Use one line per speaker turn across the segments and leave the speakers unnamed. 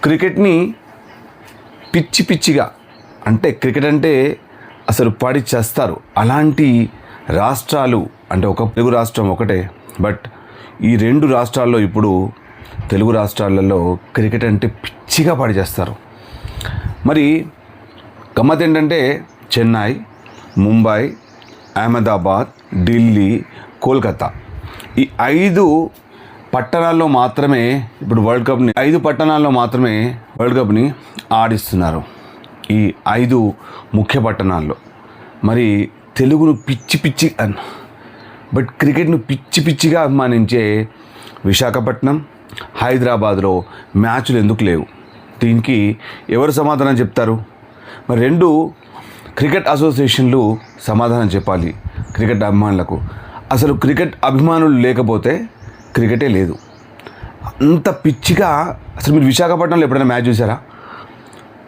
క్రికెట్ని పిచ్చిగా అంటే క్రికెట్ అంటే అసలు పడి చేస్తారు. అలాంటి రాష్ట్రాలు అంటే ఒక తెలుగు రాష్ట్రం ఒకటే, బట్ ఈ 2 రాష్ట్రాల్లో ఇప్పుడు తెలుగు రాష్ట్రాలలో క్రికెట్ అంటే పిచ్చిగా పడి చేస్తారు. మరి గమ్మత్ ఏంటంటే చెన్నై, ముంబై, అహ్మదాబాద్, ఢిల్లీ, కోల్కతా ఈ 5 పట్టణాల్లో మాత్రమే ఇప్పుడు ఐదు పట్టణాల్లో మాత్రమే వరల్డ్ కప్ని ఆడిస్తున్నారు. ఈ 5 ముఖ్య పట్టణాల్లో మరి తెలుగును పిచ్చి బట్ క్రికెట్ను పిచ్చిగా అభిమానించే విశాఖపట్నం, హైదరాబాద్లో మ్యాచ్లు ఎందుకు లేవు? దీనికి ఎవరు సమాధానం చెప్తారు? మరి 2 క్రికెట్ అసోసియేషన్లు సమాధానం చెప్పాలి క్రికెట్ అభిమానులకు. అసలు క్రికెట్ అభిమానులు లేకపోతే క్రికెటే లేదు. అంత పిచ్చిగా అసలు మీరు విశాఖపట్నంలో ఎప్పుడైనా మ్యాచ్ చూసారా?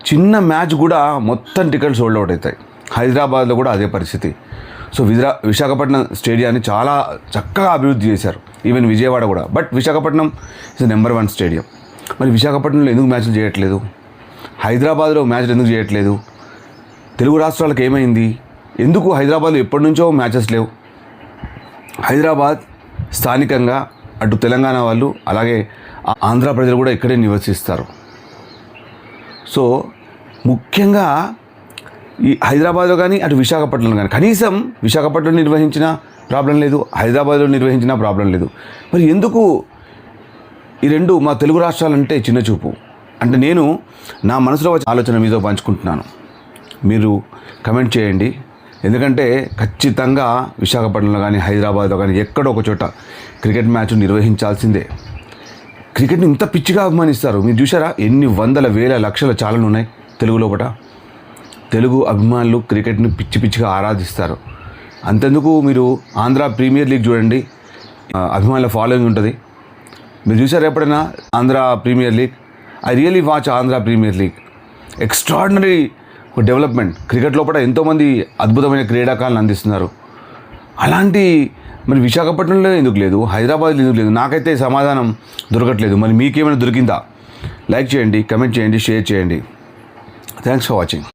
చిన్న మ్యాచ్ కూడా మొత్తం టికెట్స్ సోల్డ్ అవుట్ అవుతాయి. హైదరాబాద్లో కూడా అదే పరిస్థితి. సో విశాఖపట్నం స్టేడియాన్ని చాలా చక్కగా అభివృద్ధి చేశారు, ఈవెన్ విజయవాడ కూడా. But Visakhapatnam is number 1 stadium. మరి విశాఖపట్నంలో ఎందుకు మ్యాచ్లు చేయట్లేదు? హైదరాబాద్లో మ్యాచ్లు ఎందుకు చేయట్లేదు? తెలుగు రాష్ట్రాలకు ఏమైంది? ఎందుకు హైదరాబాద్లో ఎప్పటి నుంచో మ్యాచెస్ లేవు? హైదరాబాద్ స్థానికంగా అటు తెలంగాణ వాళ్ళు అలాగే ఆంధ్ర ప్రజలు కూడా ఇక్కడే నివసిస్తారు. సో ముఖ్యంగా ఈ హైదరాబాద్లో కానీ అటు విశాఖపట్నంలో కానీ కనీసం విశాఖపట్నంలో నిర్వహించిన ప్రాబ్లం లేదు, హైదరాబాద్లో నిర్వహించిన ప్రాబ్లం లేదు. మరి ఎందుకు ఈ 2 మా తెలుగు రాష్ట్రాలంటే చిన్న చూపు? అంటే నేను నా మనసులో వచ్చే ఆలోచన మీతో పంచుకుంటున్నాను, మీరు కమెంట్ చేయండి. ఎందుకంటే ఖచ్చితంగా విశాఖపట్నంలో కానీ హైదరాబాద్లో కానీ ఎక్కడో ఒక చోట క్రికెట్ మ్యాచ్ నిర్వహించాల్సిందే. క్రికెట్ని ఇంత పిచ్చిగా అభిమానిస్తారు. మీరు చూసారా ఎన్ని వందల వేల లక్షల ఛానళ్ళు ఉన్నాయి తెలుగు లోపల? తెలుగు అభిమానులు క్రికెట్ని పిచ్చిగా ఆరాధిస్తారు. అంతెందుకు మీరు ఆంధ్ర ప్రీమియర్ లీగ్ చూడండి, అభిమానుల ఫాలోయింగ్ ఉంటుంది. మీరు చూసారా ఎప్పుడైనా Andhra premier league? I really watch Andhra premier league. Extraordinary development. Cricket లోపల ఎంతోమంది అద్భుతమైన క్రీడాకారులను అందిస్తున్నారు. అలాంటి మరి విశాఖపట్నంలో ఎందుకు లేదు, హైదరాబాద్లో ఎందుకు లేదు? నాకైతే సమాధానం దొరకట్లేదు. మరి మీకేమైనా దొరికిందా? లైక్ చేయండి, కమెంట్ చేయండి, షేర్ చేయండి. Thanks for watching.